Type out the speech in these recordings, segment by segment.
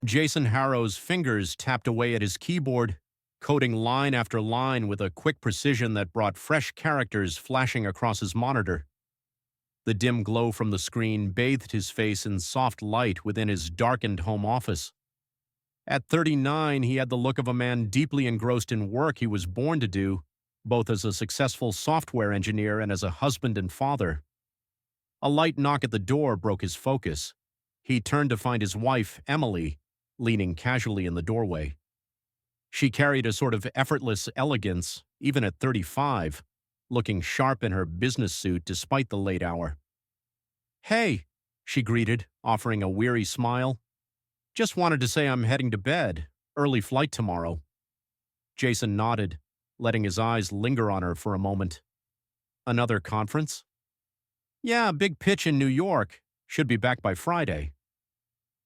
Jason Harrow's fingers tapped away at his keyboard, coding line after line with a quick precision that brought fresh characters flashing across his monitor. The dim glow from the screen bathed his face in soft light within his darkened home office. At 39, he had the look of a man deeply engrossed in work he was born to do, both as a successful software engineer and as a husband and father. A light knock at the door broke his focus. He turned to find his wife, Emily, leaning casually in the doorway. She carried a sort of effortless elegance, even at 35, looking sharp in her business suit despite the late hour. "Hey," she greeted, offering a weary smile. "Just wanted to say I'm heading to bed. Early flight tomorrow." Jason nodded, letting his eyes linger on her for a moment. "Another conference?" "Yeah, big pitch in New York. Should be back by Friday."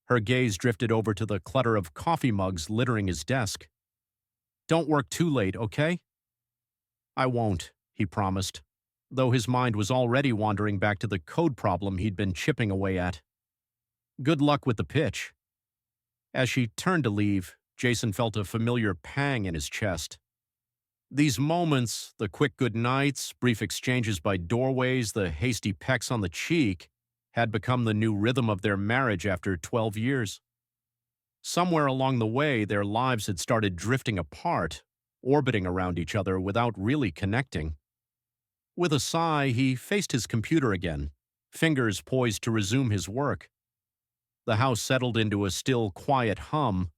Her gaze drifted over to the clutter of coffee mugs littering his desk. "Don't work too late, okay?" "I won't," he promised, though his mind was already wandering back to the code problem he'd been chipping away at. "Good luck with the pitch." As she turned to leave, Jason felt a familiar pang in his chest. These moments, the quick good nights, brief exchanges by doorways, the hasty pecks on the cheek, had become the new rhythm of their marriage after 12 years. Somewhere along the way, their lives had started drifting apart, orbiting around each other without really connecting. With a sigh, he faced his computer again, fingers poised to resume his work. The house settled into a still, quiet hum,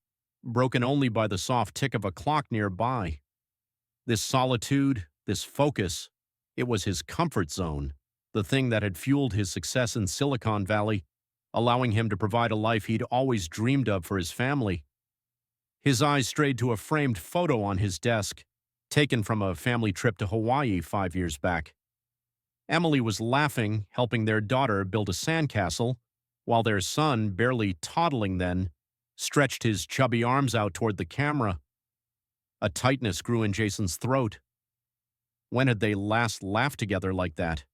broken only by the soft tick of a clock nearby. This solitude, this focus, it was his comfort zone, the thing that had fueled his success in Silicon Valley, allowing him to provide a life he'd always dreamed of for his family. His eyes strayed to a framed photo on his desk, taken from a family trip to Hawaii 5 years back. Emily was laughing, helping their daughter build a sandcastle, while their son, barely toddling then, stretched his chubby arms out toward the camera. A tightness grew in Jason's throat. When had they last laughed together like that?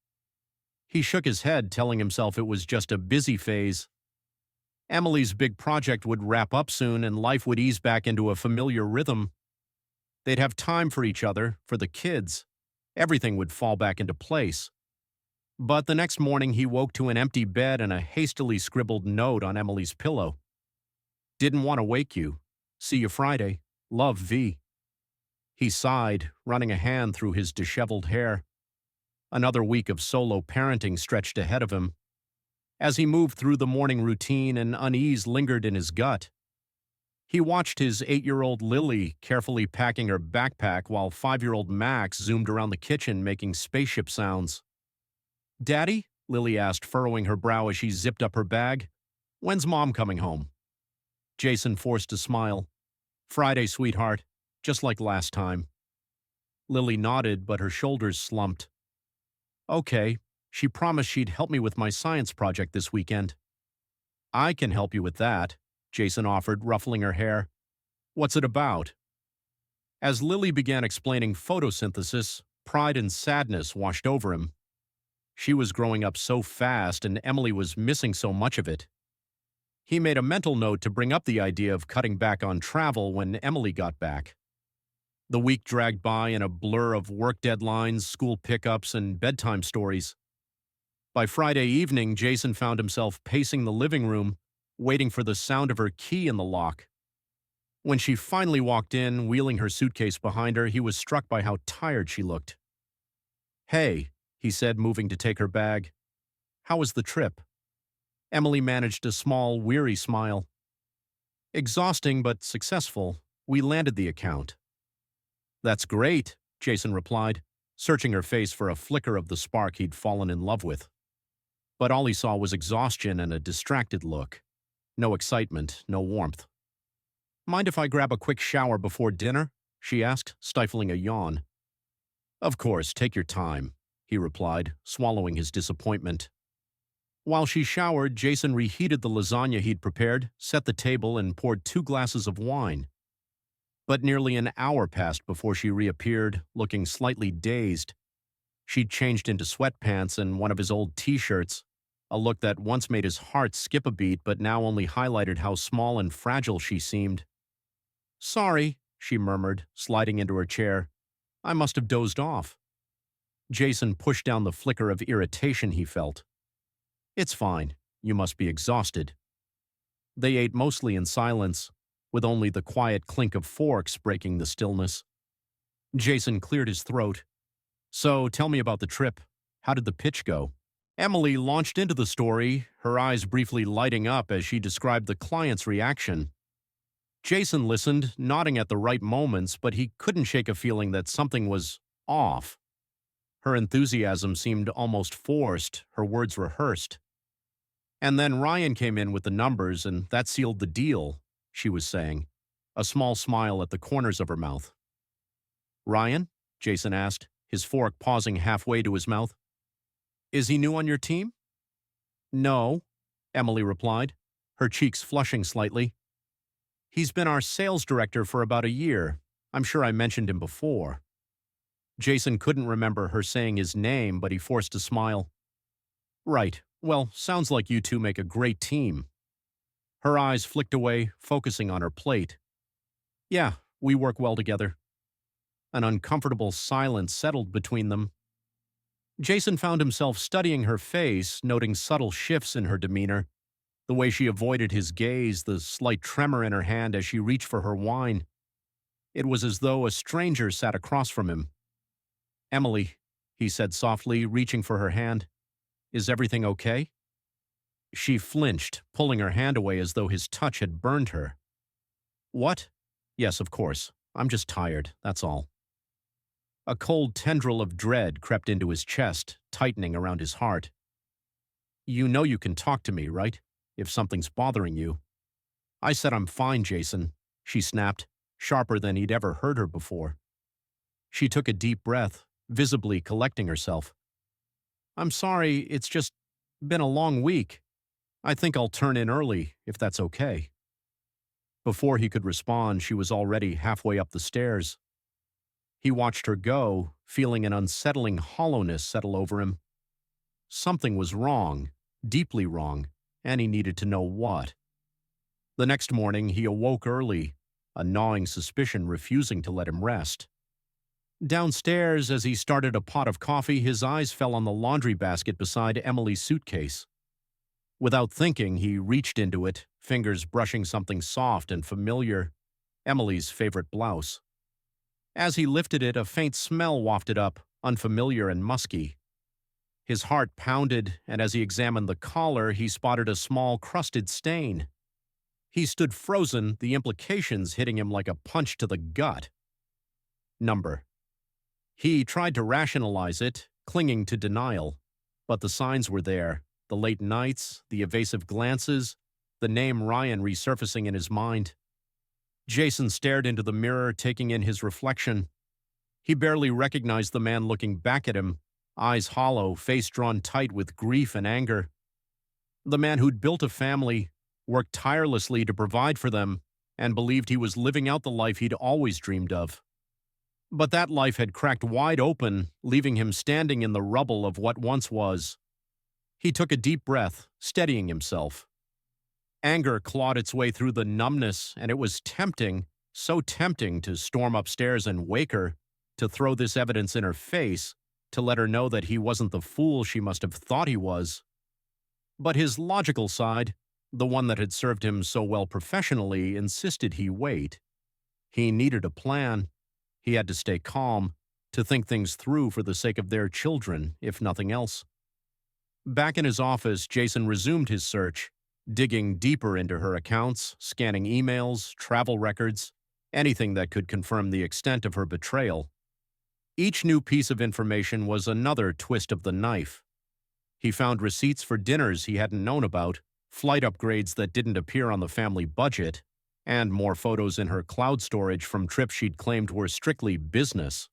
He shook his head, telling himself it was just a busy phase. Emily's big project would wrap up soon and life would ease back into a familiar rhythm. They'd have time for each other, for the kids. Everything would fall back into place. But the next morning he woke to an empty bed and a hastily scribbled note on Emily's pillow. "Didn't want to wake you. See you Friday. Love, V." He sighed, running a hand through his disheveled hair. Another week of solo parenting stretched ahead of him. As he moved through the morning routine, an unease lingered in his gut. He watched his 8-year-old Lily carefully packing her backpack while 5-year-old Max zoomed around the kitchen making spaceship sounds. "Daddy?" Lily asked, furrowing her brow as she zipped up her bag. "When's Mom coming home?" Jason forced a smile. "Friday, sweetheart. Just like last time." Lily nodded, but her shoulders slumped. "Okay, she promised she'd help me with my science project this weekend." "I can help you with that," Jason offered, ruffling her hair. "What's it about?" As Lily began explaining photosynthesis, pride and sadness washed over him. She was growing up so fast, and Emily was missing so much of it. He made a mental note to bring up the idea of cutting back on travel when Emily got back. The week dragged by in a blur of work deadlines, school pickups, and bedtime stories. By Friday evening, Jason found himself pacing the living room, waiting for the sound of her key in the lock. When she finally walked in, wheeling her suitcase behind her, he was struck by how tired she looked. "Hey," he said, moving to take her bag. "How was the trip?" Emily managed a small, weary smile. "Exhausting but successful. We landed the account." "That's great," Jason replied, searching her face for a flicker of the spark he'd fallen in love with. But all he saw was exhaustion and a distracted look. No excitement, no warmth. "Mind if I grab a quick shower before dinner?" she asked, stifling a yawn. "Of course, take your time," he replied, swallowing his disappointment. While she showered, Jason reheated the lasagna he'd prepared, set the table, and poured 2 glasses of wine. But nearly an hour passed before she reappeared, looking slightly dazed. She'd changed into sweatpants and one of his old t-shirts, a look that once made his heart skip a beat but now only highlighted how small and fragile she seemed. "Sorry," she murmured, sliding into her chair. "I must have dozed off." Jason pushed down the flicker of irritation he felt. "It's fine. You must be exhausted." They ate mostly in silence, with only the quiet clink of forks breaking the stillness. Jason cleared his throat. "So tell me about the trip. How did the pitch go?" Emily launched into the story, her eyes briefly lighting up as she described the client's reaction. Jason listened, nodding at the right moments, but he couldn't shake a feeling that something was off. Her enthusiasm seemed almost forced, her words rehearsed. "And then Ryan came in with the numbers, and that sealed the deal," she was saying, a small smile at the corners of her mouth. "Ryan?" Jason asked, his fork pausing halfway to his mouth. "Is he new on your team?" "No," Emily replied, her cheeks flushing slightly. "He's been our sales director for about a year. I'm sure I mentioned him before." Jason couldn't remember her saying his name, but he forced a smile. "Right. Well, sounds like you two make a great team." Her eyes flicked away, focusing on her plate. "Yeah, we work well together." An uncomfortable silence settled between them. Jason found himself studying her face, noting subtle shifts in her demeanor, the way she avoided his gaze, the slight tremor in her hand as she reached for her wine. It was as though a stranger sat across from him. "Emily," he said softly, reaching for her hand. "Is everything okay?" She flinched, pulling her hand away as though his touch had burned her. "What?" "Yes, of course. I'm just tired, that's all." A cold tendril of dread crept into his chest, tightening around his heart. "You know you can talk to me, right? If something's bothering you." "I said I'm fine, Jason," she snapped, sharper than he'd ever heard her before. She took a deep breath, visibly collecting herself. "I'm sorry, it's just been a long week. I think I'll turn in early, if that's okay." Before he could respond, she was already halfway up the stairs. He watched her go, feeling an unsettling hollowness settle over him. Something was wrong, deeply wrong, and he needed to know what. The next morning, he awoke early, a gnawing suspicion refusing to let him rest. Downstairs, as he started a pot of coffee, his eyes fell on the laundry basket beside Emily's suitcase. Without thinking, he reached into it, fingers brushing something soft and familiar, Emily's favorite blouse. As he lifted it, a faint smell wafted up, unfamiliar and musky. His heart pounded, and as he examined the collar, he spotted a small crusted stain. He stood frozen, the implications hitting him like a punch to the gut. Number. He tried to rationalize it, clinging to denial, but the signs were there, the late nights, the evasive glances, the name Ryan resurfacing in his mind. Jason stared into the mirror, taking in his reflection. He barely recognized the man looking back at him, eyes hollow, face drawn tight with grief and anger. The man who'd built a family, worked tirelessly to provide for them, and believed he was living out the life he'd always dreamed of. But that life had cracked wide open, leaving him standing in the rubble of what once was. He took a deep breath, steadying himself. Anger clawed its way through the numbness, and it was tempting, so tempting to storm upstairs and wake her, to throw this evidence in her face, to let her know that he wasn't the fool she must have thought he was. But his logical side, the one that had served him so well professionally, insisted he wait. He needed a plan. He had to stay calm, to think things through for the sake of their children, if nothing else. Back in his office, Jason resumed his search, digging deeper into her accounts, scanning emails, travel records, anything that could confirm the extent of her betrayal. Each new piece of information was another twist of the knife. He found receipts for dinners he hadn't known about, flight upgrades that didn't appear on the family budget, and more photos in her cloud storage from trips she'd claimed were strictly business.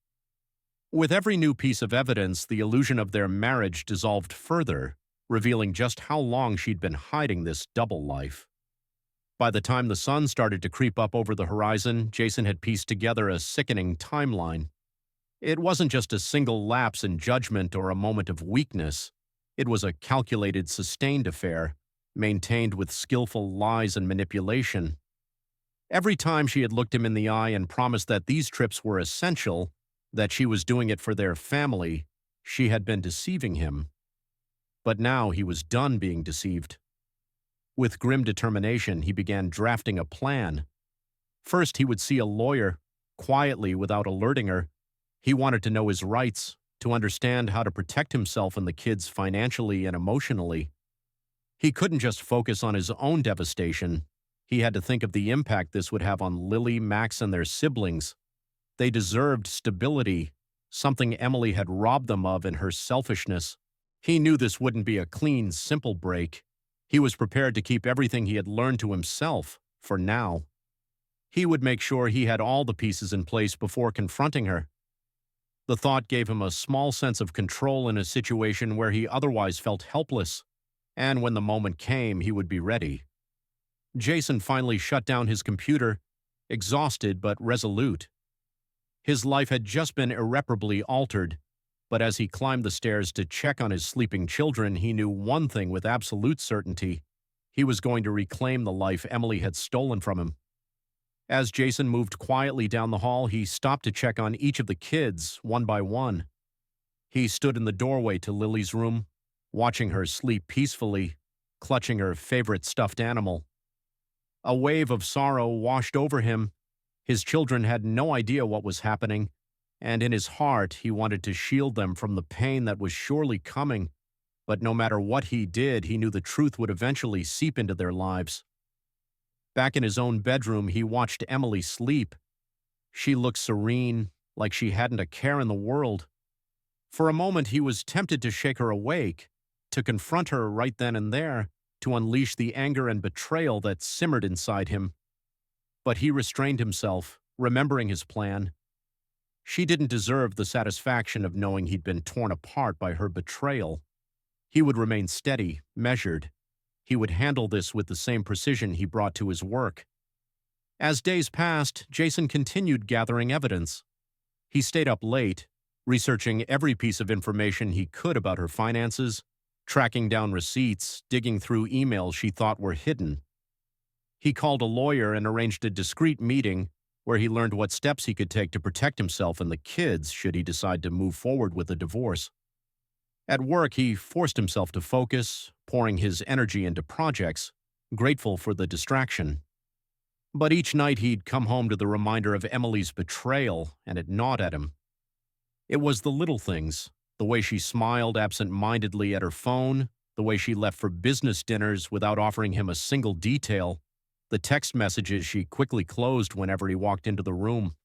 With every new piece of evidence, the illusion of their marriage dissolved further, revealing just how long she'd been hiding this double life. By the time the sun started to creep up over the horizon, Jason had pieced together a sickening timeline. It wasn't just a single lapse in judgment or a moment of weakness. It was a calculated, sustained affair, maintained with skillful lies and manipulation. Every time she had looked him in the eye and promised that these trips were essential, that she was doing it for their family, she had been deceiving him. But now he was done being deceived. With grim determination, he began drafting a plan. First, he would see a lawyer, quietly without alerting her. He wanted to know his rights, to understand how to protect himself and the kids financially and emotionally. He couldn't just focus on his own devastation. He had to think of the impact this would have on Lily, Max, and their siblings. They deserved stability, something Emily had robbed them of in her selfishness. He knew this wouldn't be a clean, simple break. He was prepared to keep everything he had learned to himself, for now. He would make sure he had all the pieces in place before confronting her. The thought gave him a small sense of control in a situation where he otherwise felt helpless, and when the moment came, he would be ready. Jason finally shut down his computer, exhausted but resolute. His life had just been irreparably altered, but as he climbed the stairs to check on his sleeping children, he knew one thing with absolute certainty: he was going to reclaim the life Emily had stolen from him. As Jason moved quietly down the hall, he stopped to check on each of the kids, one by one. He stood in the doorway to Lily's room, watching her sleep peacefully, clutching her favorite stuffed animal. A wave of sorrow washed over him. His children had no idea what was happening, and in his heart he wanted to shield them from the pain that was surely coming. But no matter what he did, he knew the truth would eventually seep into their lives. Back in his own bedroom, he watched Emily sleep. She looked serene, like she hadn't a care in the world. For a moment, he was tempted to shake her awake, to confront her right then and there, to unleash the anger and betrayal that simmered inside him. But he restrained himself, remembering his plan. She didn't deserve the satisfaction of knowing he'd been torn apart by her betrayal. He would remain steady, measured. He would handle this with the same precision he brought to his work. As days passed, Jason continued gathering evidence. He stayed up late, researching every piece of information he could about her finances, tracking down receipts, digging through emails she thought were hidden. He called a lawyer and arranged a discreet meeting where he learned what steps he could take to protect himself and the kids should he decide to move forward with a divorce. At work, he forced himself to focus, pouring his energy into projects, grateful for the distraction. But each night he'd come home to the reminder of Emily's betrayal, and it gnawed at him. It was the little things, the way she smiled absent-mindedly at her phone, the way she left for business dinners without offering him a single detail, the text messages she quickly closed whenever he walked into the room.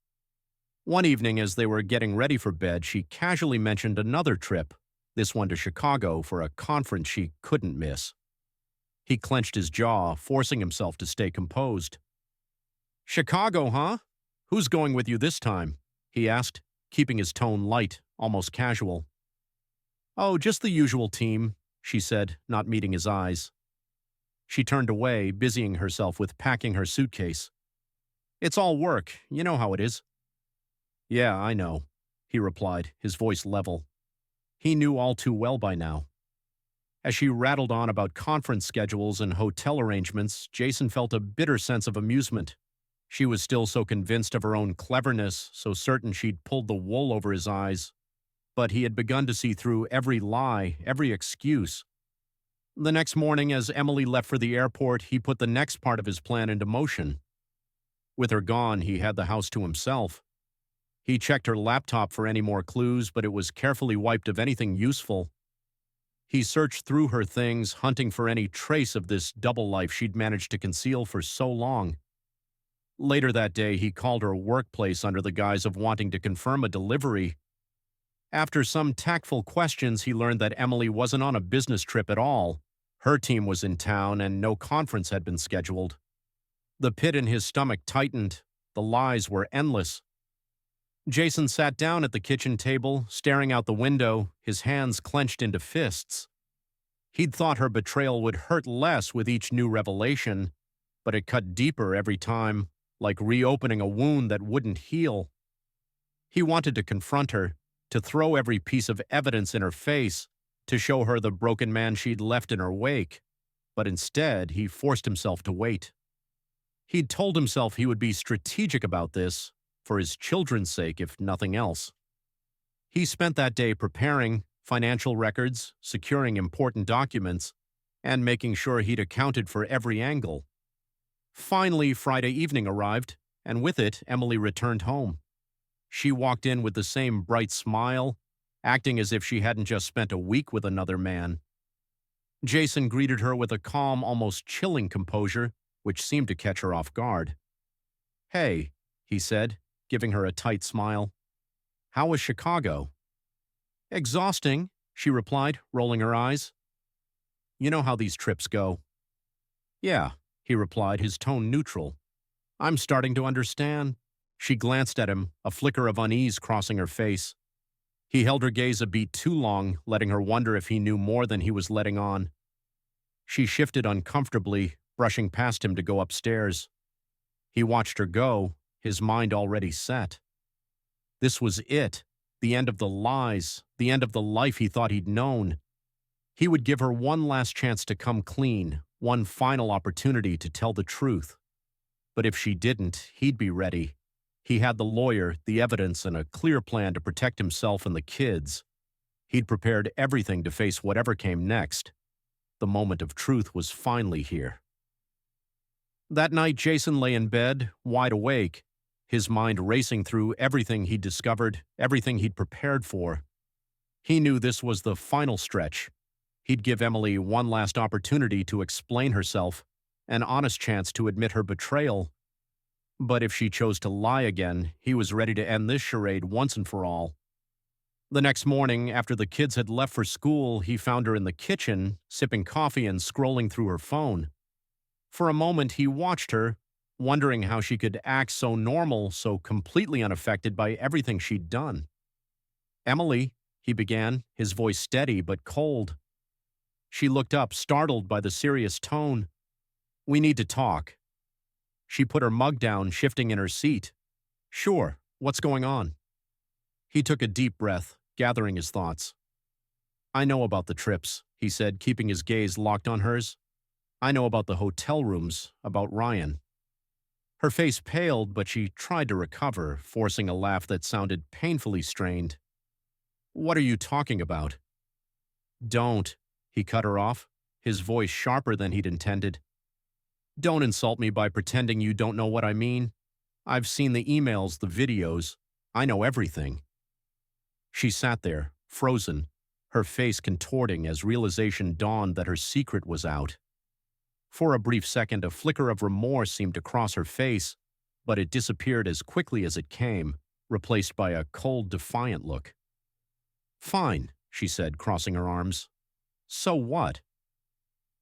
One evening, as they were getting ready for bed, she casually mentioned another trip, this one to Chicago for a conference she couldn't miss. He clenched his jaw, forcing himself to stay composed. "Chicago, huh? Who's going with you this time?" he asked, keeping his tone light, almost casual. "Oh, just the usual team," she said, not meeting his eyes. She turned away, busying herself with packing her suitcase. "It's all work, you know how it is." "Yeah, I know," he replied, his voice level. He knew all too well by now. As she rattled on about conference schedules and hotel arrangements, Jason felt a bitter sense of amusement. She was still so convinced of her own cleverness, so certain she'd pulled the wool over his eyes. But he had begun to see through every lie, every excuse. The next morning, as Emily left for the airport, he put the next part of his plan into motion. With her gone, he had the house to himself. He checked her laptop for any more clues, but it was carefully wiped of anything useful. He searched through her things, hunting for any trace of this double life she'd managed to conceal for so long. Later that day, he called her workplace under the guise of wanting to confirm a delivery. After some tactful questions, he learned that Emily wasn't on a business trip at all. Her team was in town and no conference had been scheduled. The pit in his stomach tightened. The lies were endless. Jason sat down at the kitchen table, staring out the window, his hands clenched into fists. He'd thought her betrayal would hurt less with each new revelation, but it cut deeper every time, like reopening a wound that wouldn't heal. He wanted to confront her, to throw every piece of evidence in her face, to show her the broken man she'd left in her wake, but instead he forced himself to wait. He'd told himself he would be strategic about this, for his children's sake if nothing else. He spent that day preparing financial records, securing important documents, and making sure he'd accounted for every angle. Finally, Friday evening arrived, and with it, Emily returned home. She walked in with the same bright smile, acting as if she hadn't just spent a week with another man. Jason greeted her with a calm, almost chilling composure, which seemed to catch her off guard. "Hey," he said, giving her a tight smile. "How was Chicago?" "Exhausting," she replied, rolling her eyes. "You know how these trips go." "Yeah," he replied, his tone neutral. "I'm starting to understand." She glanced at him, a flicker of unease crossing her face. He held her gaze a beat too long, letting her wonder if he knew more than he was letting on. She shifted uncomfortably, brushing past him to go upstairs. He watched her go, his mind already set. This was it, the end of the lies, the end of the life he thought he'd known. He would give her one last chance to come clean, one final opportunity to tell the truth. But if she didn't, he'd be ready. He had the lawyer, the evidence, and a clear plan to protect himself and the kids. He'd prepared everything to face whatever came next. The moment of truth was finally here. That night, Jason lay in bed, wide awake, his mind racing through everything he'd discovered, everything he'd prepared for. He knew this was the final stretch. He'd give Emily one last opportunity to explain herself, an honest chance to admit her betrayal. But if she chose to lie again, he was ready to end this charade once and for all. The next morning, after the kids had left for school, he found her in the kitchen, sipping coffee and scrolling through her phone. For a moment, he watched her, wondering how she could act so normal, so completely unaffected by everything she'd done. "Emily," he began, his voice steady but cold. She looked up, startled by the serious tone. "We need to talk." She put her mug down, shifting in her seat. "Sure, what's going on?" He took a deep breath, gathering his thoughts. "I know about the trips," he said, keeping his gaze locked on hers. "I know about the hotel rooms, about Ryan." Her face paled, but she tried to recover, forcing a laugh that sounded painfully strained. "What are you talking about?" "Don't," he cut her off, his voice sharper than he'd intended. "Don't insult me by pretending you don't know what I mean. I've seen the emails, the videos. I know everything." She sat there, frozen, her face contorting as realization dawned that her secret was out. For a brief second, a flicker of remorse seemed to cross her face, but it disappeared as quickly as it came, replaced by a cold, defiant look. "Fine," she said, crossing her arms. "So what?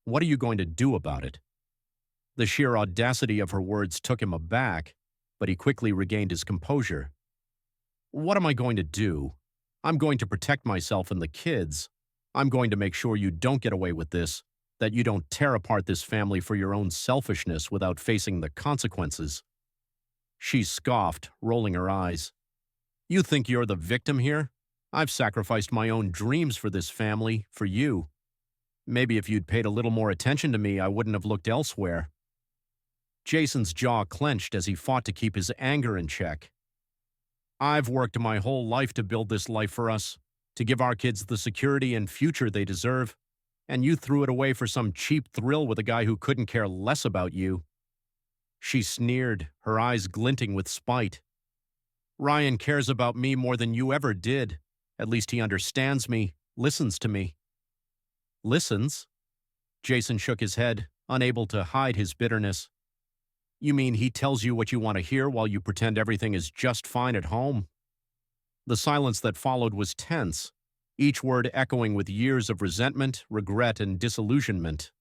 What are you going to do about it?" The sheer audacity of her words took him aback, but he quickly regained his composure. "What am I going to do? I'm going to protect myself and the kids. I'm going to make sure you don't get away with this, that you don't tear apart this family for your own selfishness without facing the consequences." She scoffed, rolling her eyes. "You think you're the victim here? I've sacrificed my own dreams for this family, for you. Maybe if you'd paid a little more attention to me, I wouldn't have looked elsewhere." Jason's jaw clenched as he fought to keep his anger in check. "I've worked my whole life to build this life for us, to give our kids the security and future they deserve, and you threw it away for some cheap thrill with a guy who couldn't care less about you." She sneered, her eyes glinting with spite. "Ryan cares about me more than you ever did. At least he understands me, listens to me." "Listens?" Jason shook his head, unable to hide his bitterness. "You mean he tells you what you want to hear while you pretend everything is just fine at home?" The silence that followed was tense, each word echoing with years of resentment, regret, and disillusionment.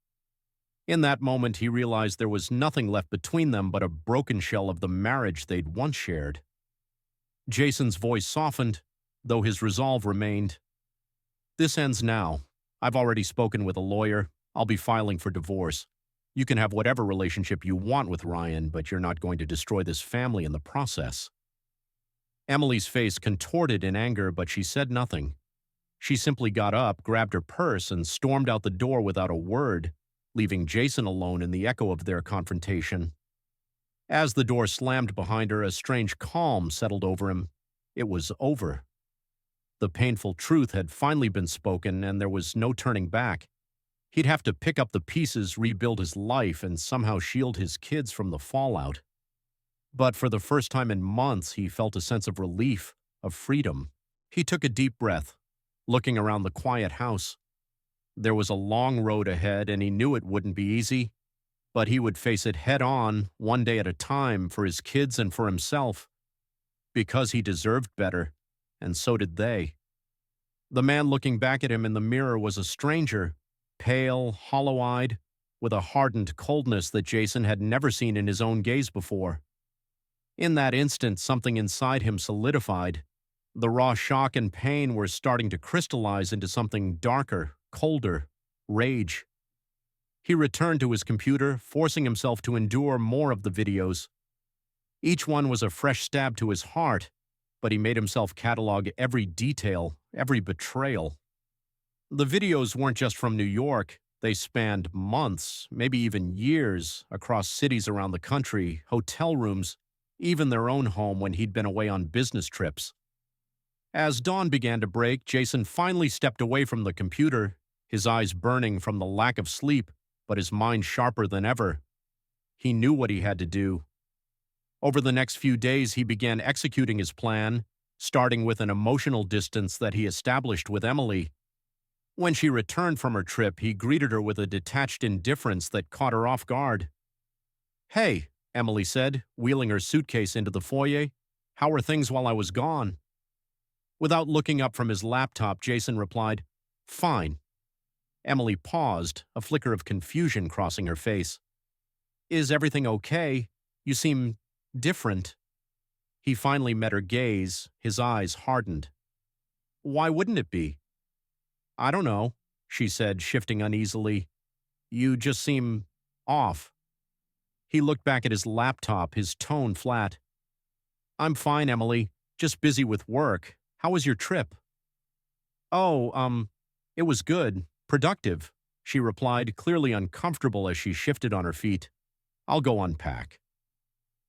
In that moment, he realized there was nothing left between them but a broken shell of the marriage they'd once shared. Jason's voice softened, though his resolve remained. "This ends now. I've already spoken with a lawyer. I'll be filing for divorce. You can have whatever relationship you want with Ryan, but you're not going to destroy this family in the process." Emily's face contorted in anger, but she said nothing. She simply got up, grabbed her purse, and stormed out the door without a word, leaving Jason alone in the echo of their confrontation. As the door slammed behind her, a strange calm settled over him. It was over. The painful truth had finally been spoken, and there was no turning back. He'd have to pick up the pieces, rebuild his life, and somehow shield his kids from the fallout. But for the first time in months, he felt a sense of relief, of freedom. He took a deep breath, looking around the quiet house. There was a long road ahead, and he knew it wouldn't be easy, but he would face it head on, one day at a time, for his kids and for himself. Because he deserved better, and so did they. The man looking back at him in the mirror was a stranger, pale, hollow-eyed, with a hardened coldness that Jason had never seen in his own gaze before. In that instant, something inside him solidified. The raw shock and pain were starting to crystallize into something darker, colder, rage. He returned to his computer, forcing himself to endure more of the videos. Each one was a fresh stab to his heart, but he made himself catalog every detail, every betrayal. The videos weren't just from New York. They spanned months, maybe even years, across cities around the country, hotel rooms, even their own home when he'd been away on business trips. As dawn began to break, Jason finally stepped away from the computer, his eyes burning from the lack of sleep, but his mind sharper than ever. He knew what he had to do. Over the next few days, he began executing his plan, starting with an emotional distance that he established with Emily. When she returned from her trip, he greeted her with a detached indifference that caught her off guard. "Hey," Emily said, wheeling her suitcase into the foyer. "How were things while I was gone?" Without looking up from his laptop, Jason replied, "Fine." Emily paused, a flicker of confusion crossing her face. "Is everything okay? You seem different." He finally met her gaze, his eyes hardened. "Why wouldn't it be?" "I don't know," she said, shifting uneasily. "You just seem off." He looked back at his laptop, his tone flat. "I'm fine, Emily. Just busy with work. How was your trip?" "Oh, it was good. Productive," she replied, clearly uncomfortable as she shifted on her feet. "I'll go unpack."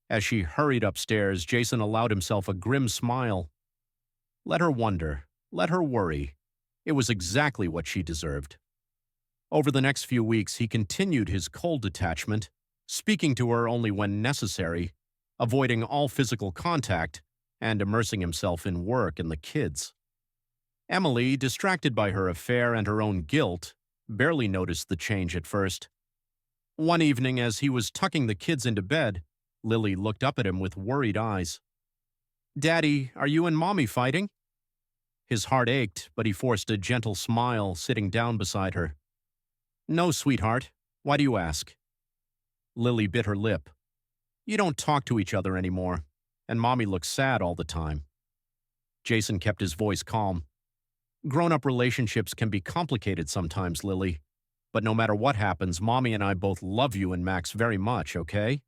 As she hurried upstairs, Jason allowed himself a grim smile. Let her wonder. Let her worry. It was exactly what she deserved. Over the next few weeks, he continued his cold detachment, speaking to her only when necessary, avoiding all physical contact, and immersing himself in work and the kids. Emily, distracted by her affair and her own guilt, barely noticed the change at first. One evening, as he was tucking the kids into bed, Lily looked up at him with worried eyes. "Daddy, are you and Mommy fighting?" His heart ached, but he forced a gentle smile, sitting down beside her. "No, sweetheart. Why do you ask?" Lily bit her lip. "You don't talk to each other anymore, and Mommy looks sad all the time." Jason kept his voice calm. "Grown-up relationships can be complicated sometimes, Lily. But no matter what happens, Mommy and I both love you and Max very much, okay?"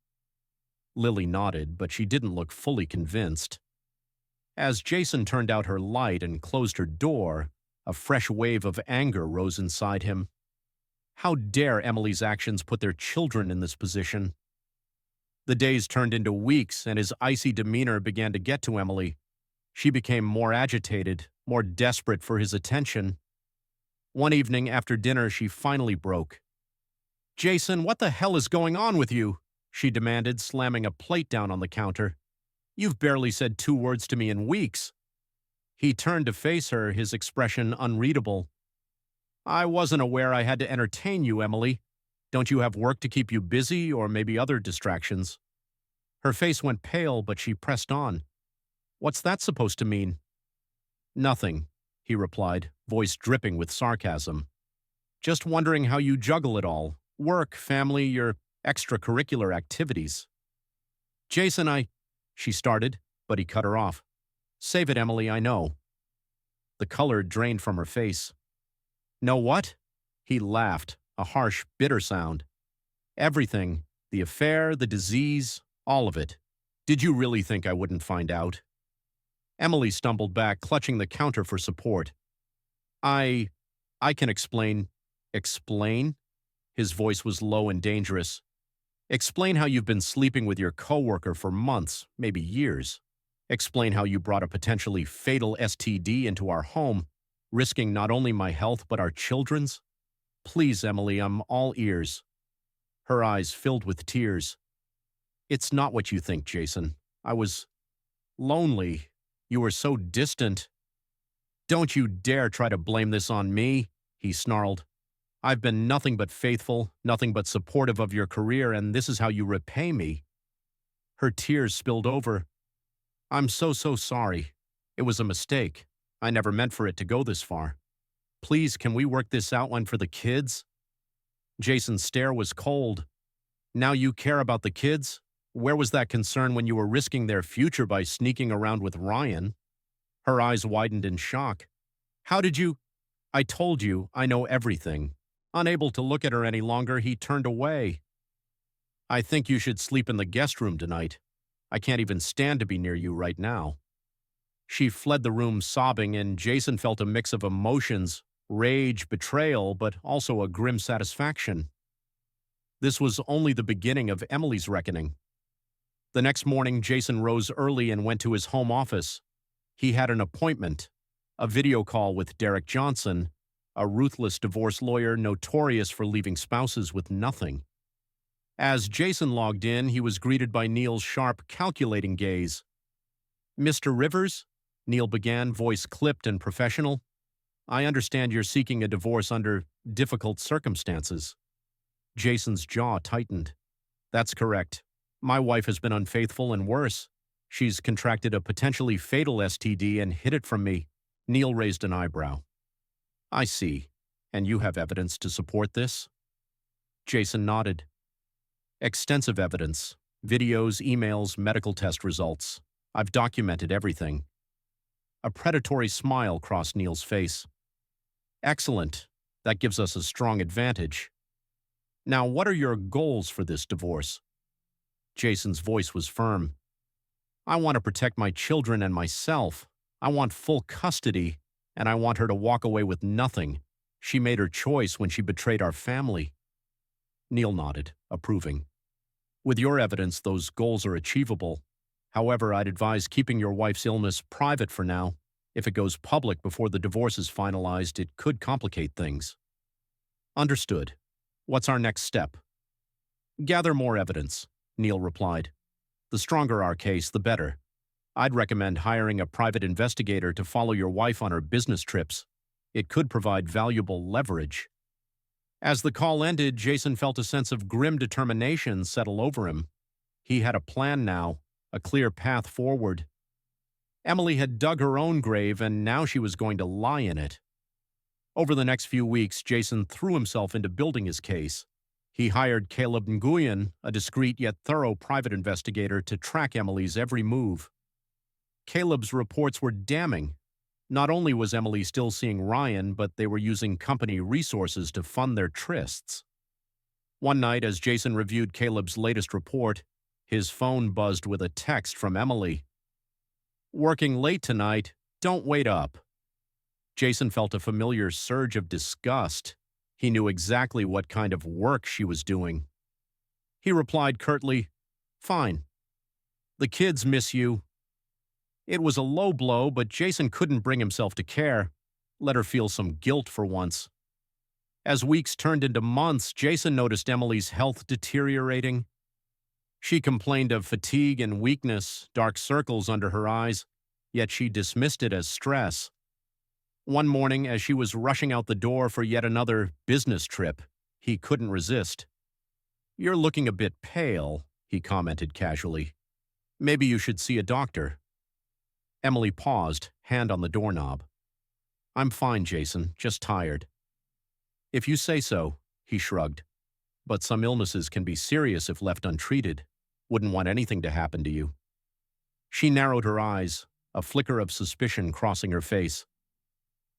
Lily nodded, but she didn't look fully convinced. As Jason turned out her light and closed her door, a fresh wave of anger rose inside him. How dare Emily's actions put their children in this position? The days turned into weeks, and his icy demeanor began to get to Emily. She became more agitated, more desperate for his attention. One evening after dinner, she finally broke. "Jason, what the hell is going on with you?" she demanded, slamming a plate down on the counter. "You've barely said 2 words to me in weeks." He turned to face her, his expression unreadable. "I wasn't aware I had to entertain you, Emily. Don't you have work to keep you busy, or maybe other distractions?" Her face went pale, but she pressed on. "What's that supposed to mean?" "Nothing," he replied, voice dripping with sarcasm. "Just wondering how you juggle it all. Work, family, your extracurricular activities." "Jason, she started, but he cut her off. "Save it, Emily, I know." The color drained from her face. "Know what?" He laughed, a harsh, bitter sound. "Everything. The affair, the disease, all of it. Did you really think I wouldn't find out?" Emily stumbled back, clutching the counter for support. I, I can explain. Explain? His voice was low and dangerous. Explain how you've been sleeping with your coworker for months, maybe years. Explain how you brought a potentially fatal STD into our home, risking not only my health but our children's. Please, Emily, I'm all ears. Her eyes filled with tears. It's not what you think, Jason. I was lonely. You were so distant. Don't you dare try to blame this on me, he snarled. I've been nothing but faithful, nothing but supportive of your career, and this is how you repay me. Her tears spilled over. I'm so sorry. It was a mistake. I never meant for it to go this far. Please, can we work this out one for the kids? Jason's stare was cold. Now you care about the kids? Where was that concern when you were risking their future by sneaking around with Ryan? Her eyes widened in shock. How did you? I told you, I know everything. Unable to look at her any longer, he turned away. I think you should sleep in the guest room tonight. I can't even stand to be near you right now. She fled the room sobbing, and Jason felt a mix of emotions, rage, betrayal, but also a grim satisfaction. This was only the beginning of Emily's reckoning. The next morning, Jason rose early and went to his home office. He had an appointment, a video call with Derek Johnson, a ruthless divorce lawyer notorious for leaving spouses with nothing. As Jason logged in, he was greeted by Neil's sharp, calculating gaze. Mr. Rivers? Neil began, voice clipped and professional. I understand you're seeking a divorce under difficult circumstances. Jason's jaw tightened. That's correct. My wife has been unfaithful and worse. She's contracted a potentially fatal STD and hid it from me. Neil raised an eyebrow. I see. And you have evidence to support this? Jason nodded. Extensive evidence. Videos, emails, medical test results. I've documented everything. A predatory smile crossed Neil's face. Excellent. That gives us a strong advantage. Now, what are your goals for this divorce? Jason's voice was firm. I want to protect my children and myself. I want full custody, and I want her to walk away with nothing. She made her choice when she betrayed our family. Neil nodded, approving. With your evidence, those goals are achievable. However, I'd advise keeping your wife's illness private for now. If it goes public before the divorce is finalized, it could complicate things. Understood. What's our next step? Gather more evidence, Neil replied. The stronger our case, the better. I'd recommend hiring a private investigator to follow your wife on her business trips. It could provide valuable leverage. As the call ended, Jason felt a sense of grim determination settle over him. He had a plan now, a clear path forward. Emily had dug her own grave, and now she was going to lie in it. Over the next few weeks, Jason threw himself into building his case. He hired Caleb Nguyen, a discreet yet thorough private investigator, to track Emily's every move. Caleb's reports were damning. Not only was Emily still seeing Ryan, but they were using company resources to fund their trysts. One night, as Jason reviewed Caleb's latest report, his phone buzzed with a text from Emily. Working late tonight, don't wait up. Jason felt a familiar surge of disgust. He knew exactly what kind of work she was doing. He replied curtly, Fine. The kids miss you. It was a low blow, but Jason couldn't bring himself to care. Let her feel some guilt for once. As weeks turned into months, Jason noticed Emily's health deteriorating. She complained of fatigue and weakness, dark circles under her eyes, yet she dismissed it as stress. One morning, as she was rushing out the door for yet another business trip, he couldn't resist. You're looking a bit pale, he commented casually. Maybe you should see a doctor. Emily paused, hand on the doorknob. I'm fine, Jason, just tired. If you say so, he shrugged. But some illnesses can be serious if left untreated. Wouldn't want anything to happen to you. She narrowed her eyes, a flicker of suspicion crossing her face.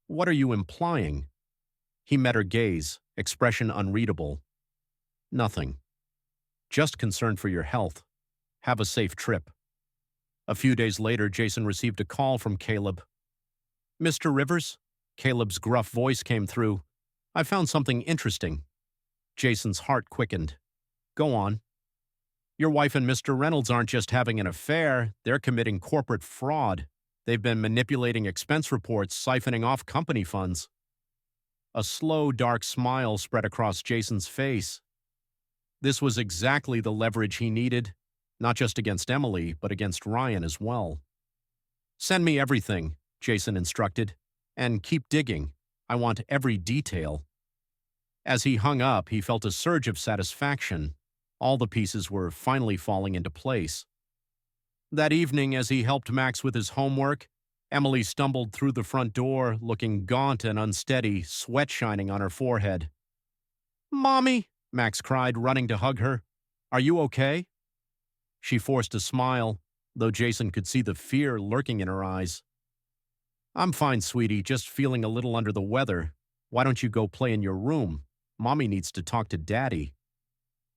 What are you implying? He met her gaze, expression unreadable. Nothing. Just concerned for your health. Have a safe trip. A few days later, Jason received a call from Caleb. Mr. Rivers, Caleb's gruff voice came through. "I found something interesting." Jason's heart quickened. "Go on." "Your wife and Mr. Reynolds aren't just having an affair, they're committing corporate fraud. They've been manipulating expense reports, siphoning off company funds." A slow, dark smile spread across Jason's face. This was exactly the leverage he needed, not just against Emily, but against Ryan as well. "Send me everything," Jason instructed, "and keep digging. I want every detail." As he hung up, he felt a surge of satisfaction. All the pieces were finally falling into place. That evening, as he helped Max with his homework, Emily stumbled through the front door, looking gaunt and unsteady, sweat shining on her forehead. "Mommy!" Max cried, running to hug her. "Are you okay?" She forced a smile, though Jason could see the fear lurking in her eyes. "I'm fine, sweetie, just feeling a little under the weather. Why don't you go play in your room? Mommy needs to talk to Daddy."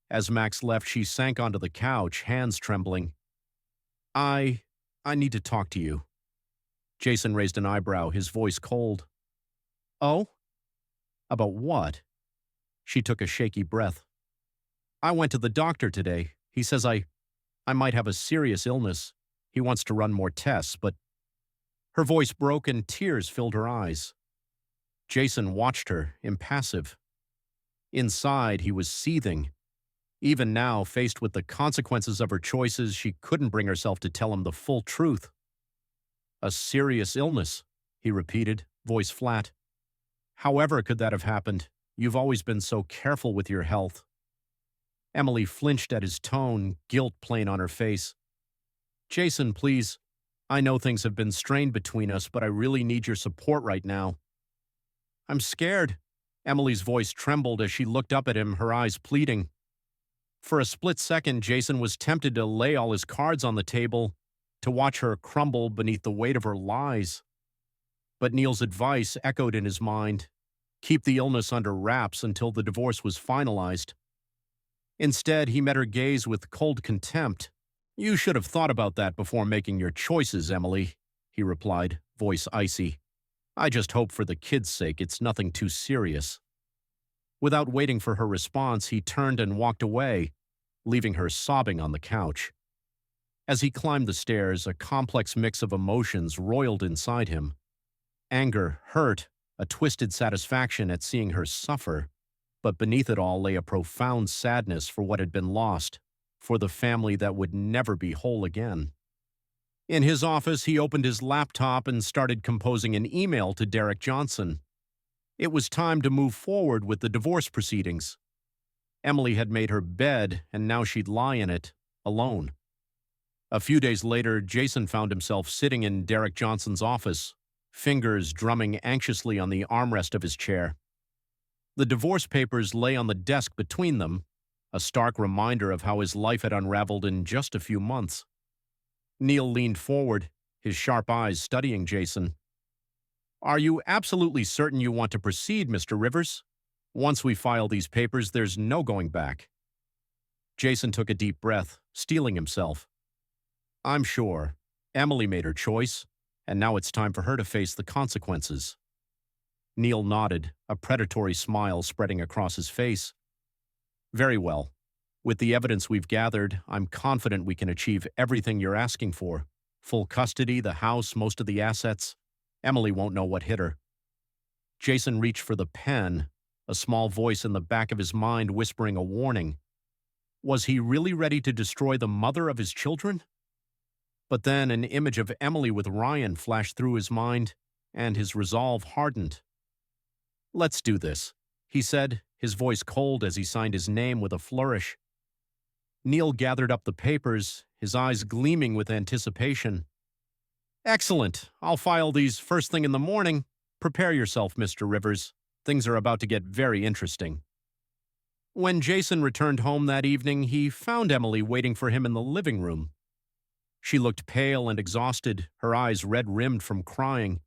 As Max left, she sank onto the couch, hands trembling. I need to talk to you." Jason raised an eyebrow, his voice cold. "Oh? About what?" She took a shaky breath. "I went to the doctor today. He says I might have a serious illness. He wants to run more tests, but—" Her voice broke and tears filled her eyes. Jason watched her, impassive. Inside, he was seething. Even now, faced with the consequences of her choices, she couldn't bring herself to tell him the full truth. "A serious illness," he repeated, voice flat. "However could that have happened? You've always been so careful with your health." Emily flinched at his tone, guilt plain on her face. "Jason, please. I know things have been strained between us, but I really need your support right now." "I'm scared." Emily's voice trembled as she looked up at him, her eyes pleading. For a split second, Jason was tempted to lay all his cards on the table, to watch her crumble beneath the weight of her lies. But Neil's advice echoed in his mind: keep the illness under wraps until the divorce was finalized. Instead, he met her gaze with cold contempt. "You should have thought about that before making your choices, Emily," he replied, voice icy. "I just hope for the kids' sake it's nothing too serious." Without waiting for her response, he turned and walked away, leaving her sobbing on the couch. As he climbed the stairs, a complex mix of emotions roiled inside him. Anger, hurt, a twisted satisfaction at seeing her suffer. But beneath it all lay a profound sadness for what had been lost, for the family that would never be whole again. In his office, he opened his laptop and started composing an email to Derek Johnson. It was time to move forward with the divorce proceedings. Emily had made her bed, and now she'd lie in it, alone. A few days later, Jason found himself sitting in Derek Johnson's office, fingers drumming anxiously on the armrest of his chair. The divorce papers lay on the desk between them, a stark reminder of how his life had unraveled in just a few months. Neil leaned forward, his sharp eyes studying Jason. "Are you absolutely certain you want to proceed, Mr. Rivers? Once we file these papers, there's no going back." Jason took a deep breath, steeling himself. "I'm sure. Emily made her choice, and now it's time for her to face the consequences." Neil nodded, a predatory smile spreading across his face. "Very well. With the evidence we've gathered, I'm confident we can achieve everything you're asking for. Full custody, the house, most of the assets. Emily won't know what hit her." Jason reached for the pen, a small voice in the back of his mind whispering a warning. Was he really ready to destroy the mother of his children? But then an image of Emily with Ryan flashed through his mind, and his resolve hardened. "Let's do this," he said, his voice cold as he signed his name with a flourish. Neil gathered up the papers, his eyes gleaming with anticipation. "Excellent. I'll file these first thing in the morning. Prepare yourself, Mr. Rivers. Things are about to get very interesting." When Jason returned home that evening, he found Emily waiting for him in the living room. She looked pale and exhausted, her eyes red-rimmed from crying.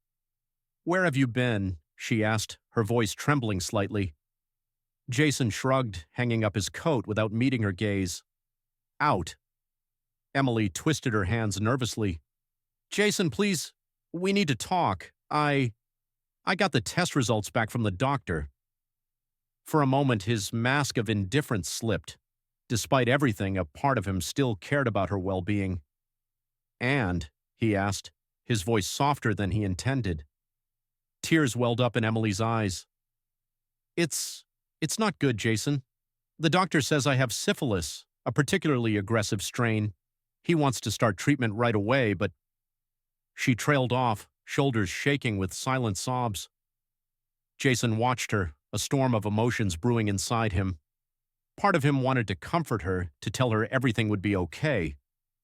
"Where have you been?" she asked, her voice trembling slightly. Jason shrugged, hanging up his coat without meeting her gaze. "Out." Emily twisted her hands nervously. "Jason, please, we need to talk. I got the test results back from the doctor. For a moment, his mask of indifference slipped. Despite everything, a part of him still cared about her well-being. "And?" he asked, his voice softer than he intended. Tears welled up in Emily's eyes. It's not good, Jason. The doctor says I have syphilis, a particularly aggressive strain. He wants to start treatment right away, but..." She trailed off, shoulders shaking with silent sobs. Jason watched her, a storm of emotions brewing inside him. Part of him wanted to comfort her, to tell her everything would be okay,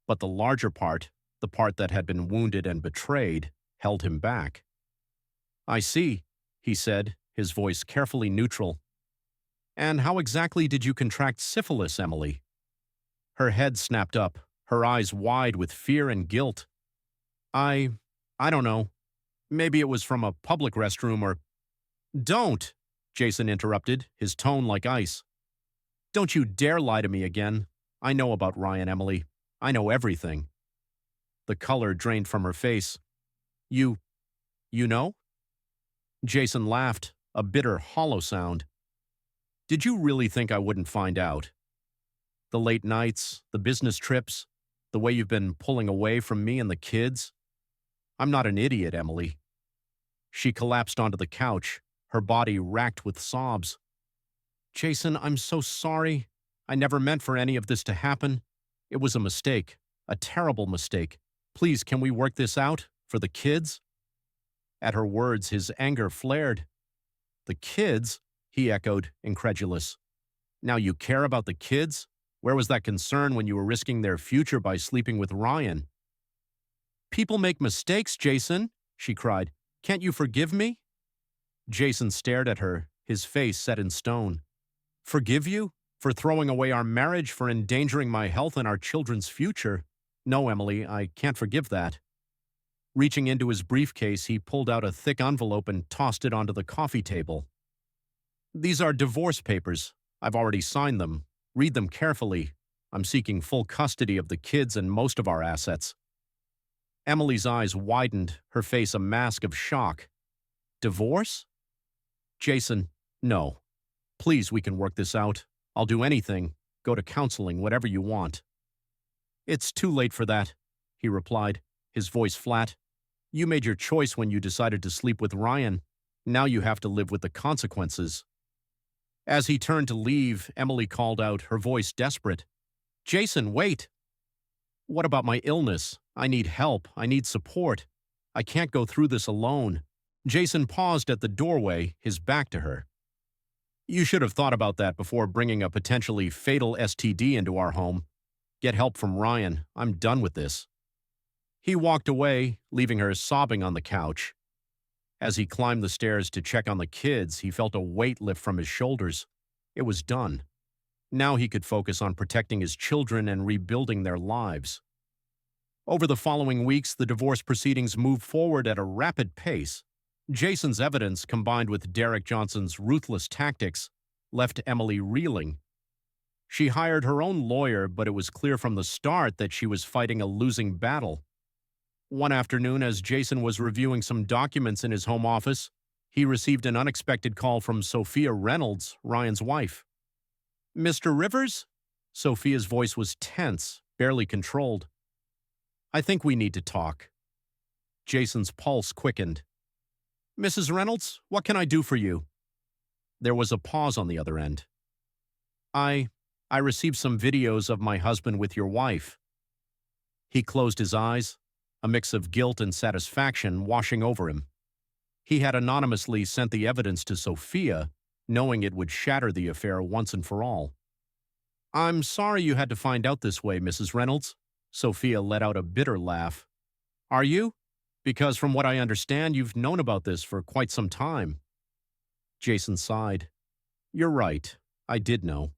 but the larger part, the part that had been wounded and betrayed, held him back. "I see," he said, his voice carefully neutral. "And how exactly did you contract syphilis, Emily?" Her head snapped up, her eyes wide with fear and guilt. I don't know. Maybe it was from a public restroom or..." "Don't!" Jason interrupted, his tone like ice. "Don't you dare lie to me again. I know about Ryan, Emily. I know everything." The color drained from her face. You know?" Jason laughed, a bitter, hollow sound. "Did you really think I wouldn't find out? The late nights, the business trips, the way you've been pulling away from me and the kids? I'm not an idiot, Emily." She collapsed onto the couch, her body racked with sobs. "Jason, I'm so sorry. I never meant for any of this to happen. It was a mistake, a terrible mistake. Please, can we work this out, for the kids?" At her words, his anger flared. "The kids?" he echoed, incredulous. "Now you care about the kids? Where was that concern when you were risking their future by sleeping with Ryan?" "People make mistakes, Jason," she cried. "Can't you forgive me?" Jason stared at her, his face set in stone. "Forgive you? For throwing away our marriage, for endangering my health and our children's future? No, Emily, I can't forgive that." Reaching into his briefcase, he pulled out a thick envelope and tossed it onto the coffee table. "These are divorce papers. I've already signed them. Read them carefully. I'm seeking full custody of the kids and most of our assets." Emily's eyes widened, her face a mask of shock. "Divorce?" "Jason, no. Please, we can work this out. I'll do anything. Go to counseling, whatever you want." "It's too late for that," he replied, his voice flat. "You made your choice when you decided to sleep with Ryan. Now you have to live with the consequences." As he turned to leave, Emily called out, her voice desperate. "Jason, wait!" "What about my illness? I need help. I need support. I can't go through this alone." Jason paused at the doorway, his back to her. "You should have thought about that before bringing a potentially fatal STD into our home. Get help from Ryan. I'm done with this." He walked away, leaving her sobbing on the couch. As he climbed the stairs to check on the kids, he felt a weight lift from his shoulders. It was done. Now he could focus on protecting his children and rebuilding their lives. Over the following weeks, the divorce proceedings moved forward at a rapid pace. Jason's evidence, combined with Derek Johnson's ruthless tactics, left Emily reeling. She hired her own lawyer, but it was clear from the start that she was fighting a losing battle. One afternoon, as Jason was reviewing some documents in his home office, he received an unexpected call from Sophia Reynolds, Ryan's wife. "Mr. Rivers?" Sophia's voice was tense, barely controlled. "I think we need to talk." Jason's pulse quickened. "Mrs. Reynolds, what can I do for you?" There was a pause on the other end. I received some videos of my husband with your wife." He closed his eyes, a mix of guilt and satisfaction washing over him. He had anonymously sent the evidence to Sophia, knowing it would shatter the affair once and for all. "I'm sorry you had to find out this way, Mrs. Reynolds." Sophia let out a bitter laugh. "Are you? Because from what I understand, you've known about this for quite some time." Jason sighed. "You're right. I did know.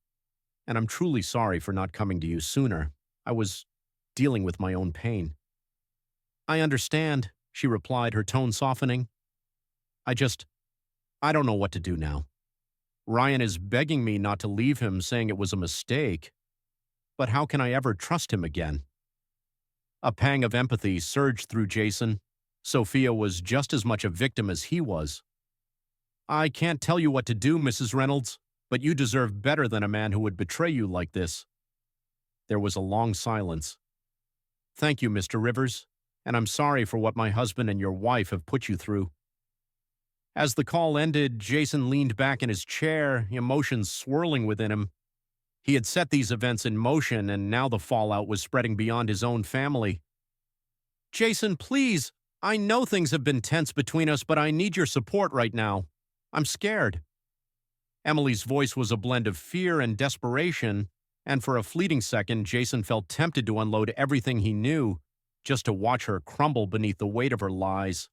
And I'm truly sorry for not coming to you sooner. I was dealing with my own pain." "I understand," she replied, her tone softening. I don't know what to do now. Ryan is begging me not to leave him, saying it was a mistake. But how can I ever trust him again?" A pang of empathy surged through Jason. Sophia was just as much a victim as he was, I can't tell you what to do, Mrs. Reynolds, but you deserve better than a man who would betray you like this. There was a long silence. Thank you, Mr. Rivers, and I'm sorry for what my husband and your wife have put you through. As the call ended, Jason leaned back in his chair, emotions swirling within him. He had set these events in motion, and now the fallout was spreading beyond his own family. Jason, please! I know things have been tense between us, but I need your support right now. I'm scared. Emily's voice was a blend of fear and desperation, and for a fleeting second, Jason felt tempted to unload everything he knew, just to watch her crumble beneath the weight of her lies.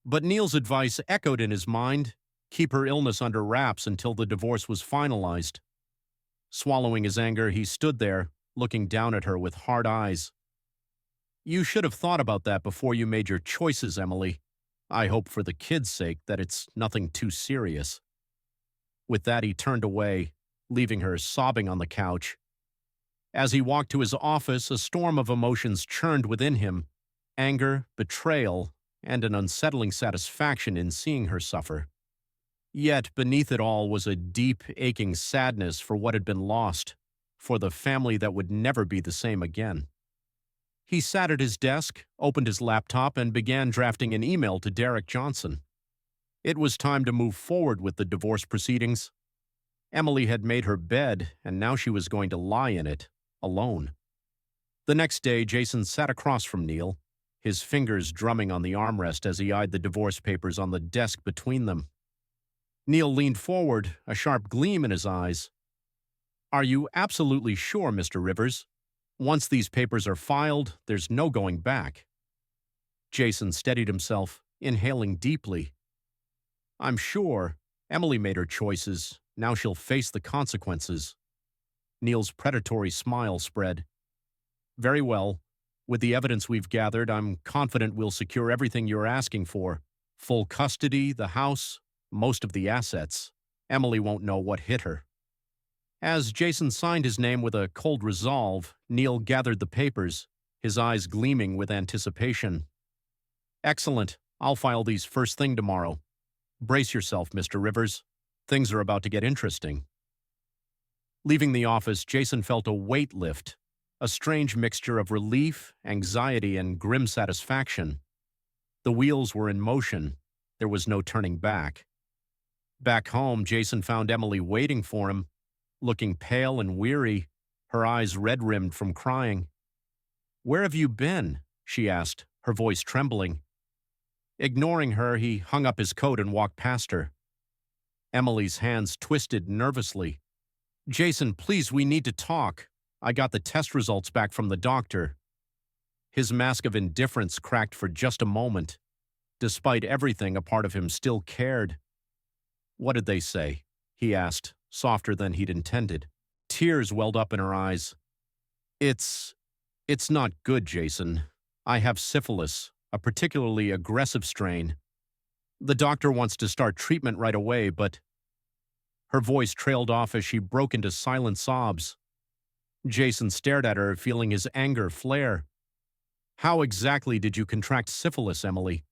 But Neil's advice echoed in his mind: keep her illness under wraps until the divorce was finalized. Swallowing his anger, he stood there, looking down at her with hard eyes. You should have thought about that before you made your choices, Emily. I hope for the kids' sake that it's nothing too serious. With that, he turned away, leaving her sobbing on the couch. As he walked to his office, a storm of emotions churned within him: anger, betrayal, and an unsettling satisfaction in seeing her suffer. Yet beneath it all was a deep, aching sadness for what had been lost, for the family that would never be the same again. He sat at his desk, opened his laptop, and began drafting an email to Derek Johnson. It was time to move forward with the divorce proceedings. Emily had made her bed, and now she was going to lie in it, alone. The next day, Jason sat across from Neil, his fingers drumming on the armrest as he eyed the divorce papers on the desk between them. Neil leaned forward, a sharp gleam in his eyes. Are you absolutely sure, Mr. Rivers? Once these papers are filed, there's no going back. Jason steadied himself, inhaling deeply. I'm sure. Emily made her choices. Now she'll face the consequences. Neil's predatory smile spread. Very well. With the evidence we've gathered, I'm confident we'll secure everything you're asking for. Full custody, the house, most of the assets. Emily won't know what hit her. As Jason signed his name with a cold resolve, Neil gathered the papers, his eyes gleaming with anticipation. Excellent. I'll file these first thing tomorrow. Brace yourself, Mr. Rivers. Things are about to get interesting. Leaving the office, Jason felt a weight lift, a strange mixture of relief, anxiety, and grim satisfaction. The wheels were in motion. There was no turning back. Back home, Jason found Emily waiting for him, looking pale and weary, her eyes red-rimmed from crying. Where have you been? She asked, her voice trembling. Ignoring her, he hung up his coat and walked past her. Emily's hands twisted nervously. Jason, please, we need to talk. I got the test results back from the doctor. His mask of indifference cracked for just a moment. Despite everything, a part of him still cared. What did they say? He asked, softer than he'd intended. Tears welled up in her eyes. It's not good, Jason. I have syphilis, a particularly aggressive strain. The doctor wants to start treatment right away, but... Her voice trailed off as she broke into silent sobs. Jason stared at her, feeling his anger flare. How exactly did you contract syphilis, Emily?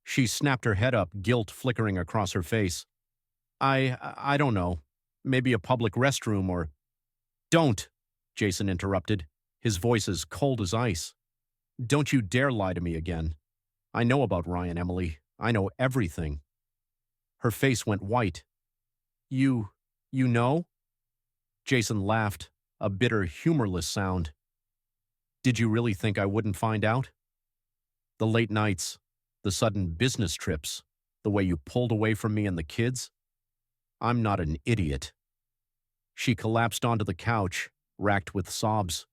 She snapped her head up, guilt flickering across her face. I don't know. Maybe a public restroom or... Don't, Jason interrupted, his voice as cold as ice. Don't you dare lie to me again. I know about Ryan, Emily. I know everything. Her face went white. You know? Jason laughed, a bitter, humorless sound. Did you really think I wouldn't find out? The late nights, the sudden business trips, the way you pulled away from me and the kids? I'm not an idiot. She collapsed onto the couch, racked with sobs.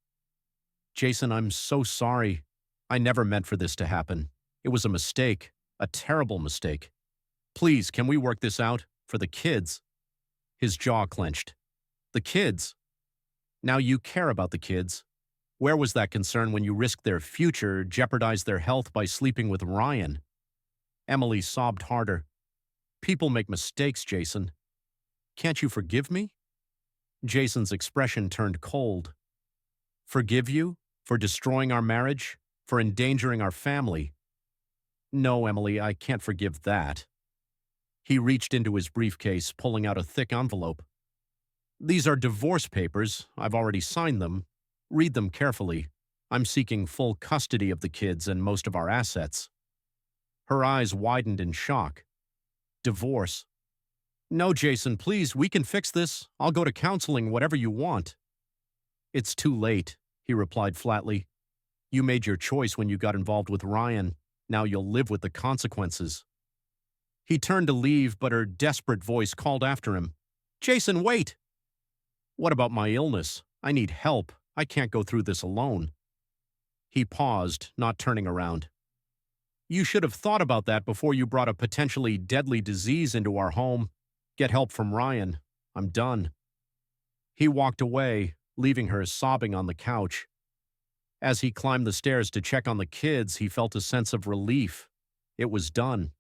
Jason, I'm so sorry. I never meant for this to happen. It was a mistake, a terrible mistake. Please, can we work this out? For the kids. His jaw clenched. The kids? Now you care about the kids. Where was that concern when you risked their future, jeopardized their health by sleeping with Ryan? Emily sobbed harder. People make mistakes, Jason. Can't you forgive me? Jason's expression turned cold. Forgive you? For destroying our marriage? For endangering our family? No, Emily, I can't forgive that. He reached into his briefcase, pulling out a thick envelope. These are divorce papers. I've already signed them. Read them carefully. I'm seeking full custody of the kids and most of our assets. Her eyes widened in shock. Divorce? No, Jason, please, we can fix this. I'll go to counseling, whatever you want. It's too late, he replied flatly. You made your choice when you got involved with Ryan. Now you'll live with the consequences. He turned to leave, but her desperate voice called after him. Jason, wait! What about my illness? I need help. I can't go through this alone. He paused, not turning around. You should have thought about that before you brought a potentially deadly disease into our home. Get help from Ryan. I'm done. He walked away, leaving her sobbing on the couch. As he climbed the stairs to check on the kids, he felt a sense of relief. It was done.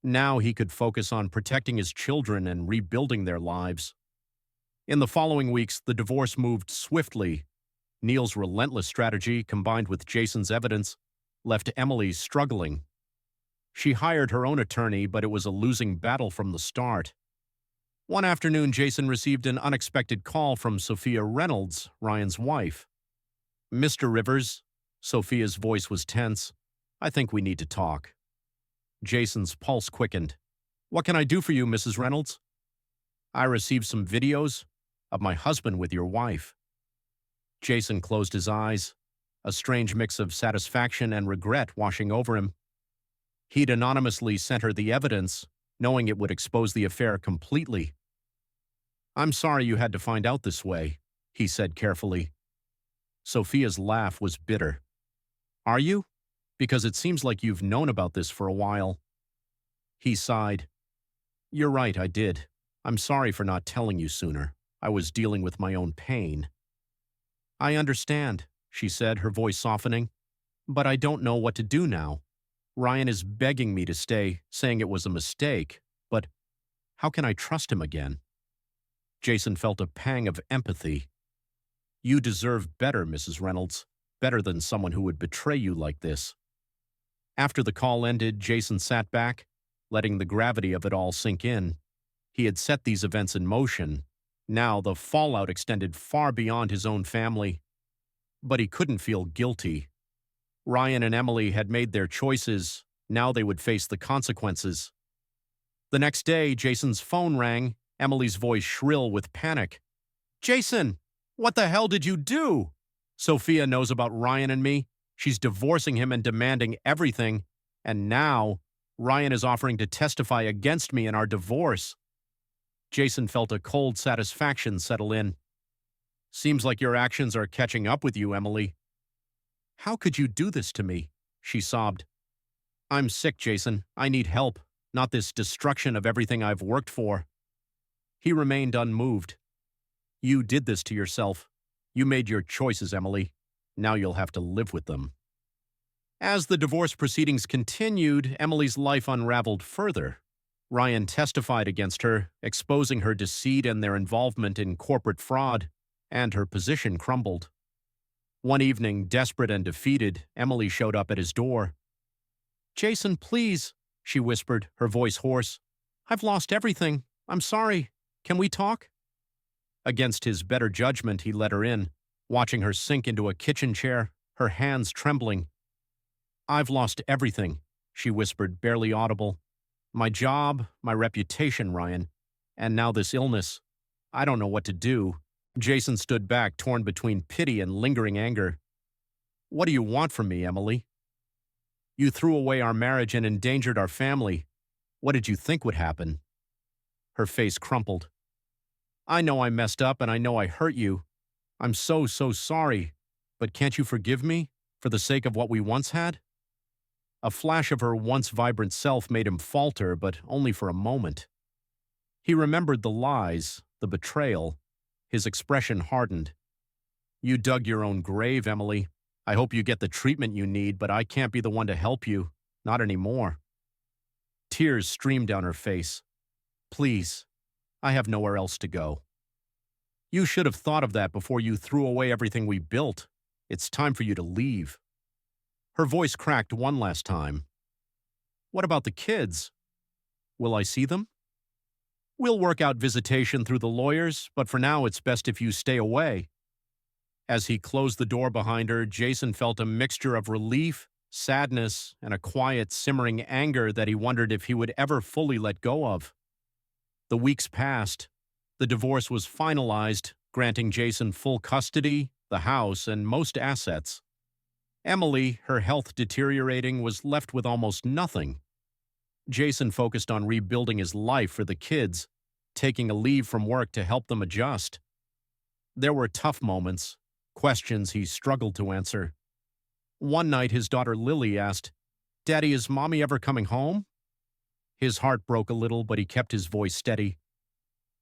Now he could focus on protecting his children and rebuilding their lives. In the following weeks, the divorce moved swiftly. Neil's relentless strategy, combined with Jason's evidence, left Emily struggling. She hired her own attorney, but it was a losing battle from the start. One afternoon, Jason received an unexpected call from Sophia Reynolds, Ryan's wife. Mr. Rivers, Sophia's voice was tense. I think we need to talk. Jason's pulse quickened. What can I do for you, Mrs. Reynolds? I received some videos of my husband with your wife. Jason closed his eyes, a strange mix of satisfaction and regret washing over him. He'd anonymously sent her the evidence, knowing it would expose the affair completely. I'm sorry you had to find out this way, he said carefully. Sophia's laugh was bitter. Are you? Because it seems like you've known about this for a while. He sighed. You're right, I did. I'm sorry for not telling you sooner. I was dealing with my own pain. I understand, she said, her voice softening. But I don't know what to do now. Ryan is begging me to stay, saying it was a mistake. But how can I trust him again? Jason felt a pang of empathy. You deserve better, Mrs. Reynolds. Better than someone who would betray you like this. After the call ended, Jason sat back, letting the gravity of it all sink in. He had set these events in motion. Now the fallout extended far beyond his own family. But he couldn't feel guilty. Ryan and Emily had made their choices. Now they would face the consequences. The next day, Jason's phone rang, Emily's voice shrill with panic. Jason, what the hell did you do? Sophia knows about Ryan and me. She's divorcing him and demanding everything. And now, Ryan is offering to testify against me in our divorce. Jason felt a cold satisfaction settle in. Seems like your actions are catching up with you, Emily. How could you do this to me? She sobbed. I'm sick, Jason. I need help, not this destruction of everything I've worked for. He remained unmoved. You did this to yourself. You made your choices, Emily. Now you'll have to live with them. As the divorce proceedings continued, Emily's life unraveled further. Ryan testified against her, exposing her deceit and their involvement in corporate fraud, and her position crumbled. One evening, desperate and defeated, Emily showed up at his door. Jason, please, she whispered, her voice hoarse. I've lost everything. I'm sorry. Can we talk? Against his better judgment, he let her in, watching her sink into a kitchen chair, her hands trembling. I've lost everything, she whispered, barely audible. My job, my reputation, Ryan, and now this illness. I don't know what to do. Jason stood back, torn between pity and lingering anger. What do you want from me, Emily? You threw away our marriage and endangered our family. What did you think would happen? Her face crumpled. I know I messed up and I know I hurt you. I'm so sorry. But can't you forgive me for the sake of what we once had? A flash of her once vibrant self made him falter, but only for a moment. He remembered the lies, the betrayal. His expression hardened. You dug your own grave, Emily. I hope you get the treatment you need, but I can't be the one to help you. Not anymore. Tears streamed down her face. Please, I have nowhere else to go. You should have thought of that before you threw away everything we built. It's time for you to leave. Her voice cracked one last time. What about the kids? Will I see them? We'll work out visitation through the lawyers, but for now it's best if you stay away. As he closed the door behind her, Jason felt a mixture of relief, sadness, and a quiet, simmering anger that he wondered if he would ever fully let go of. The weeks passed. The divorce was finalized, granting Jason full custody, the house, and most assets. Emily, her health deteriorating, was left with almost nothing. Jason focused on rebuilding his life for the kids, taking a leave from work to help them adjust. There were tough moments, questions he struggled to answer. One night, his daughter Lily asked, "Daddy, is Mommy ever coming home?" His heart broke a little, but he kept his voice steady.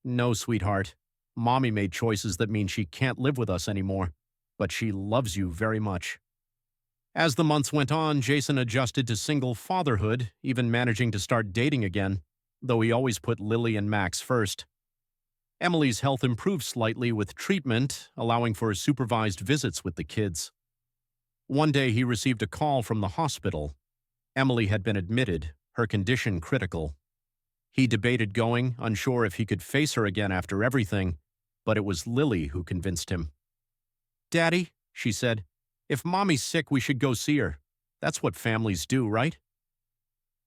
"No, sweetheart. Mommy made choices that mean she can't live with us anymore, but she loves you very much." As the months went on, Jason adjusted to single fatherhood, even managing to start dating again, though he always put Lily and Max first. Emily's health improved slightly with treatment, allowing for supervised visits with the kids. One day he received a call from the hospital. Emily had been admitted, her condition critical. He debated going, unsure if he could face her again after everything, but it was Lily who convinced him. "Daddy," she said, "if Mommy's sick, we should go see her. That's what families do, right?"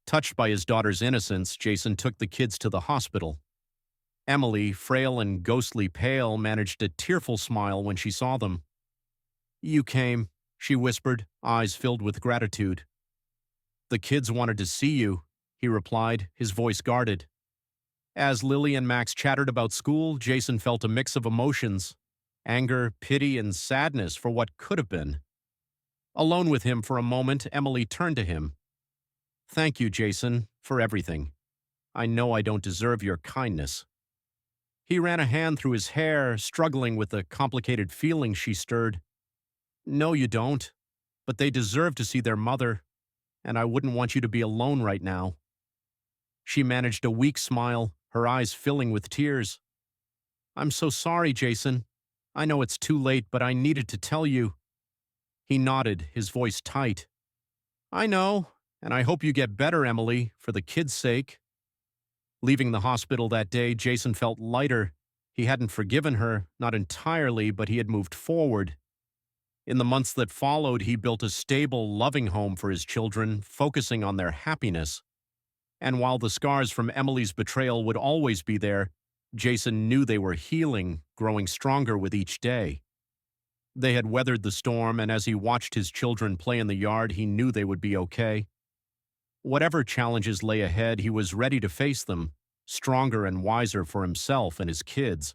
Touched by his daughter's innocence, Jason took the kids to the hospital. Emily, frail and ghostly pale, managed a tearful smile when she saw them. "You came," she whispered, eyes filled with gratitude. "The kids wanted to see you," he replied, his voice guarded. As Lily and Max chattered about school, Jason felt a mix of emotions: anger, pity, and sadness for what could have been. Alone with him for a moment, Emily turned to him. "Thank you, Jason, for everything. I know I don't deserve your kindness." He ran a hand through his hair, struggling with the complicated feelings she stirred. "No, you don't. But they deserve to see their mother, and I wouldn't want you to be alone right now." She managed a weak smile, her eyes filling with tears. "I'm so sorry, Jason. I know it's too late, but I needed to tell you." He nodded, his voice tight. "I know, and I hope you get better, Emily, for the kids' sake." Leaving the hospital that day, Jason felt lighter. He hadn't forgiven her, not entirely, but he had moved forward. In the months that followed, he built a stable, loving home for his children, focusing on their happiness. And while the scars from Emily's betrayal would always be there, Jason knew they were healing, growing stronger with each day. They had weathered the storm, and as he watched his children play in the yard, he knew they would be okay. Whatever challenges lay ahead, he was ready to face them, stronger and wiser for himself and his kids.